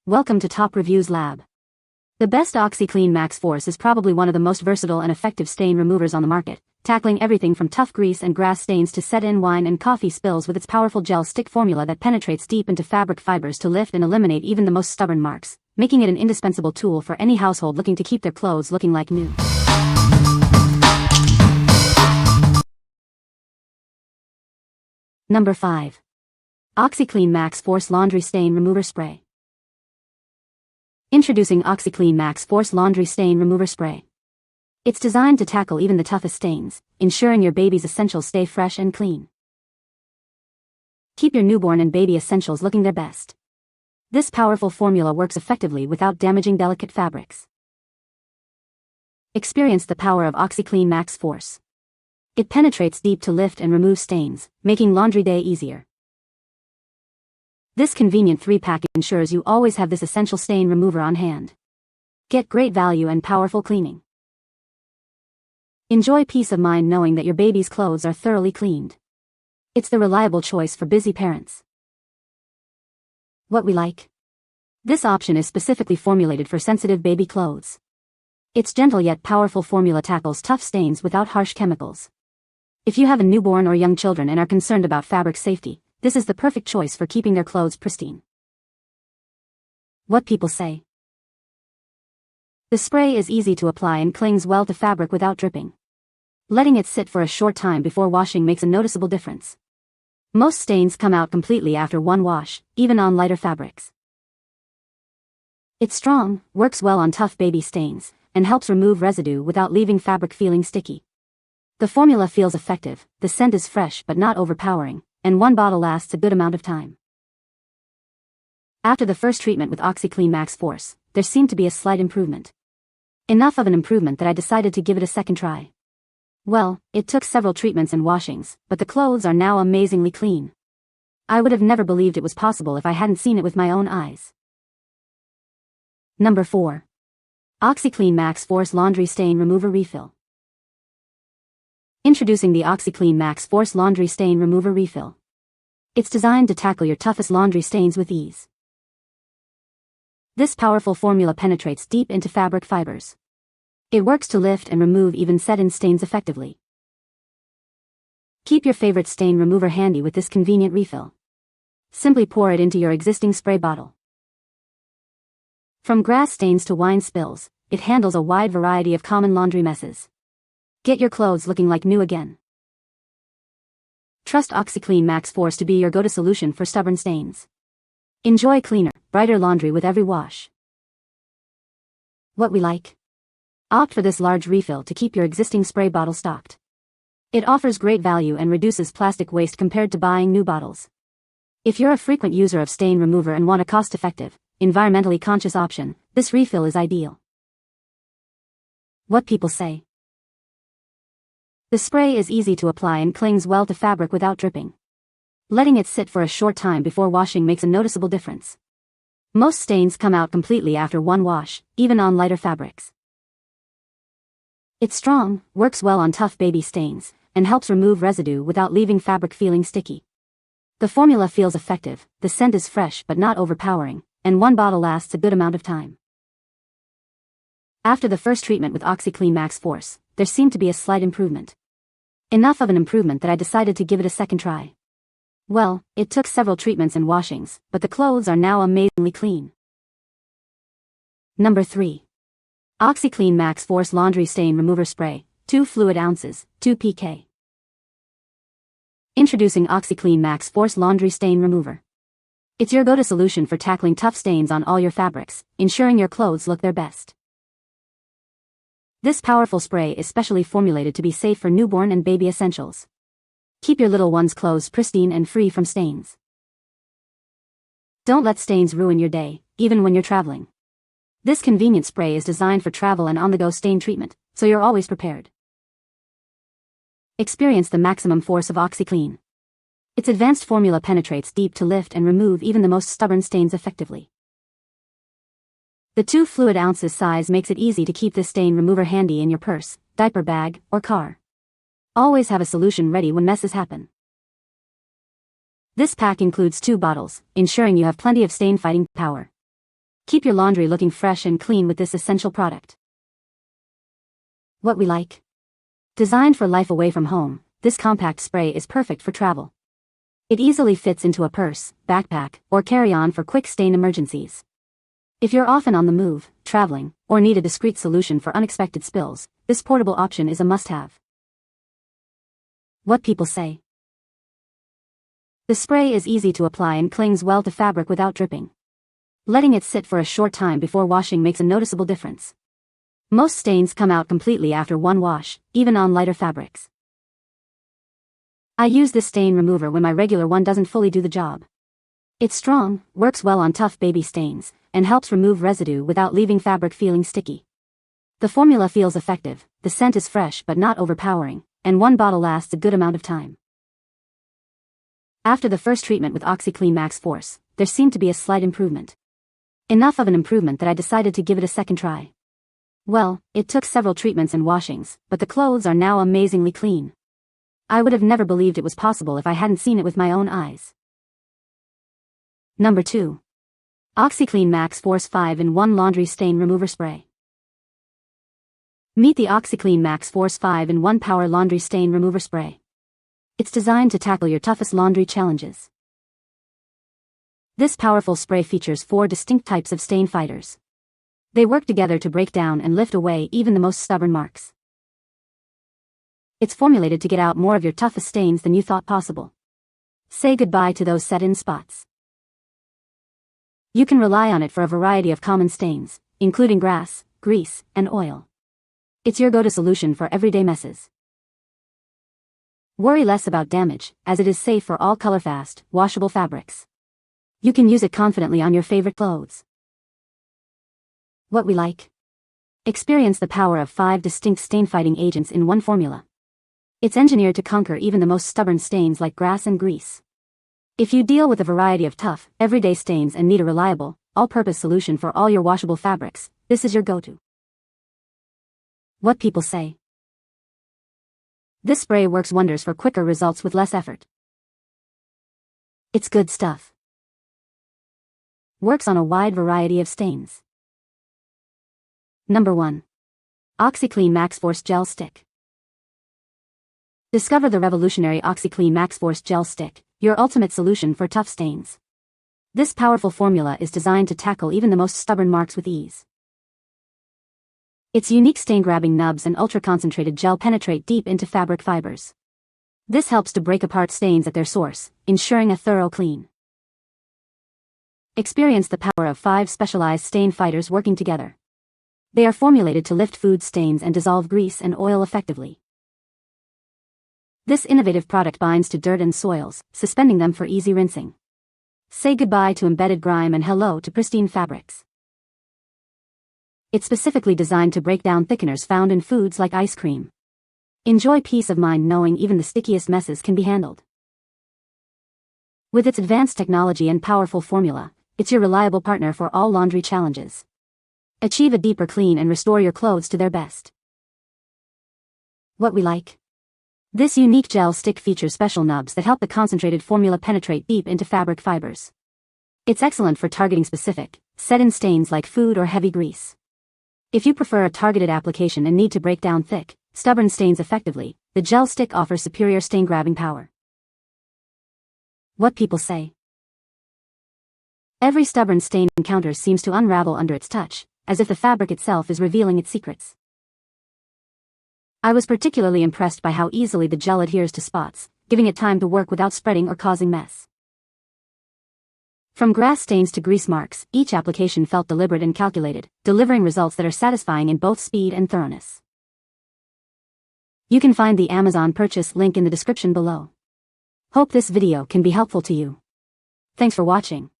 Welcome to Top Reviews Lab. The best Oxi Clean Max Force is probably one of the most versatile and effective stain removers on the market, tackling everything from tough grease and grass stains to set-in wine and coffee spills with its powerful gel stick formula that penetrates deep into fabric fibers to lift and eliminate even the most stubborn marks, making it an indispensable tool for any household looking to keep their clothes looking like new. Number 5. Oxi Clean Max Force Laundry Stain Remover Spray. Introducing Oxi Clean Max Force Laundry Stain Remover Spray. It's designed to tackle even the toughest stains, ensuring your baby's essentials stay fresh and clean. Keep your newborn and baby essentials looking their best. This powerful formula works effectively without damaging delicate fabrics. Experience the power of Oxi Clean Max Force. It penetrates deep to lift and remove stains, making laundry day easier. This convenient 3-pack ensures you always have this essential stain remover on hand. Get great value and powerful cleaning. Enjoy peace of mind knowing that your baby's clothes are thoroughly cleaned. It's the reliable choice for busy parents. What we like. This option is specifically formulated for sensitive baby clothes. Its gentle yet powerful formula tackles tough stains without harsh chemicals. If you have a newborn or young children and are concerned about fabric safety, this is the perfect choice for keeping their clothes pristine. What people say. The spray is easy to apply and clings well to fabric without dripping. Letting it sit for a short time before washing makes a noticeable difference. Most stains come out completely after one wash, even on lighter fabrics. It's strong, works well on tough baby stains, and helps remove residue without leaving fabric feeling sticky. The formula feels effective, the scent is fresh but not overpowering, and one bottle lasts a good amount of time. After the first treatment with Oxi Clean Max Force, there seemed to be a slight improvement. Enough of an improvement that I decided to give it a second try. Well, it took several treatments and washings, but the clothes are now amazingly clean. I would have never believed it was possible if I hadn't seen it with my own eyes. Number 4. Oxi Clean Max Force Laundry Stain Remover Refill. Introducing the Oxi Clean Max Force Laundry Stain Remover Refill. It's designed to tackle your toughest laundry stains with ease. This powerful formula penetrates deep into fabric fibers. It works to lift and remove even set-in stains effectively. Keep your favorite stain remover handy with this convenient refill. Simply pour it into your existing spray bottle. From grass stains to wine spills, it handles a wide variety of common laundry messes. Get your clothes looking like new again. Trust Oxi Clean Max Force to be your go-to solution for stubborn stains. Enjoy cleaner, brighter laundry with every wash. What we like. Opt for this large refill to keep your existing spray bottle stocked. It offers great value and reduces plastic waste compared to buying new bottles. If you're a frequent user of stain remover and want a cost-effective, environmentally conscious option, this refill is ideal. What people say. The spray is easy to apply and clings well to fabric without dripping. Letting it sit for a short time before washing makes a noticeable difference. Most stains come out completely after one wash, even on lighter fabrics. It's strong, works well on tough baby stains, and helps remove residue without leaving fabric feeling sticky. The formula feels effective, the scent is fresh but not overpowering, and one bottle lasts a good amount of time. After the first treatment with Oxi Clean Max Force, there seemed to be a slight improvement. Enough of an improvement that I decided to give it a second try. Well, it took several treatments and washings, but the clothes are now amazingly clean. Number 3. Oxi Clean Max Force Laundry Stain Remover Spray, 2 fluid ounces, 2 pk. Introducing Oxi Clean Max Force Laundry Stain Remover. It's your go-to solution for tackling tough stains on all your fabrics, ensuring your clothes look their best. This powerful spray is specially formulated to be safe for newborn and baby essentials. Keep your little one's clothes pristine and free from stains. Don't let stains ruin your day, even when you're traveling. This convenient spray is designed for travel and on-the-go stain treatment, so you're always prepared. Experience the maximum force of OxiClean. Its advanced formula penetrates deep to lift and remove even the most stubborn stains effectively. The 2 fluid ounces size makes it easy to keep this stain remover handy in your purse, diaper bag, or car. Always have a solution ready when messes happen. This pack includes 2 bottles, ensuring you have plenty of stain-fighting power. Keep your laundry looking fresh and clean with this essential product. What we like. Designed for life away from home, this compact spray is perfect for travel. It easily fits into a purse, backpack, or carry-on for quick stain emergencies. If you're often on the move, traveling, or need a discreet solution for unexpected spills, this portable option is a must-have. What people say. The spray is easy to apply and clings well to fabric without dripping. Letting it sit for a short time before washing makes a noticeable difference. Most stains come out completely after one wash, even on lighter fabrics. I use this stain remover when my regular one doesn't fully do the job. It's strong, works well on tough baby stains, and helps remove residue without leaving fabric feeling sticky. The formula feels effective, the scent is fresh but not overpowering, and one bottle lasts a good amount of time. After the first treatment with Oxi Clean Max Force, there seemed to be a slight improvement. Enough of an improvement that I decided to give it a second try. Well, it took several treatments and washings, but the clothes are now amazingly clean. I would have never believed it was possible if I hadn't seen it with my own eyes. Number 2. OxiClean Max Force 5-in-1 Laundry Stain Remover Spray. Meet the OxiClean Max Force 5-in-1 Power Laundry Stain Remover Spray. It's designed to tackle your toughest laundry challenges. This powerful spray features 4 distinct types of stain fighters. They work together to break down and lift away even the most stubborn marks. It's formulated to get out more of your toughest stains than you thought possible. Say goodbye to those set-in spots. You can rely on it for a variety of common stains, including grass, grease, and oil. It's your go-to solution for everyday messes. Worry less about damage, as it is safe for all color-fast, washable fabrics. You can use it confidently on your favorite clothes. What we like. Experience the power of 5 distinct stain-fighting agents in one formula. It's engineered to conquer even the most stubborn stains like grass and grease. If you deal with a variety of tough, everyday stains and need a reliable, all-purpose solution for all your washable fabrics, this is your go-to. What people say. This spray works wonders for quicker results with less effort. It's good stuff. Works on a wide variety of stains. Number 1. Oxi Clean Max Force Gel Stick. Discover the revolutionary Oxi Clean Max Force Gel Stick, your ultimate solution for tough stains. This powerful formula is designed to tackle even the most stubborn marks with ease. Its unique stain-grabbing nubs and ultra-concentrated gel penetrate deep into fabric fibers. This helps to break apart stains at their source, ensuring a thorough clean. Experience the power of 5 specialized stain fighters working together. They are formulated to lift food stains and dissolve grease and oil effectively. This innovative product binds to dirt and soils, suspending them for easy rinsing. Say goodbye to embedded grime and hello to pristine fabrics. It's specifically designed to break down thickeners found in foods like ice cream. Enjoy peace of mind knowing even the stickiest messes can be handled. With its advanced technology and powerful formula, it's your reliable partner for all laundry challenges. Achieve a deeper clean and restore your clothes to their best. What we like. This unique gel stick features special nubs that help the concentrated formula penetrate deep into fabric fibers. It's excellent for targeting specific, set-in stains like food or heavy grease. If you prefer a targeted application and need to break down thick, stubborn stains effectively, the gel stick offers superior stain-grabbing power. What people say. Every stubborn stain encounter seems to unravel under its touch, as if the fabric itself is revealing its secrets. I was particularly impressed by how easily the gel adheres to spots, giving it time to work without spreading or causing mess. From grass stains to grease marks, each application felt deliberate and calculated, delivering results that are satisfying in both speed and thoroughness. You can find the Amazon purchase link in the description below. Hope this video can be helpful to you. Thanks for watching.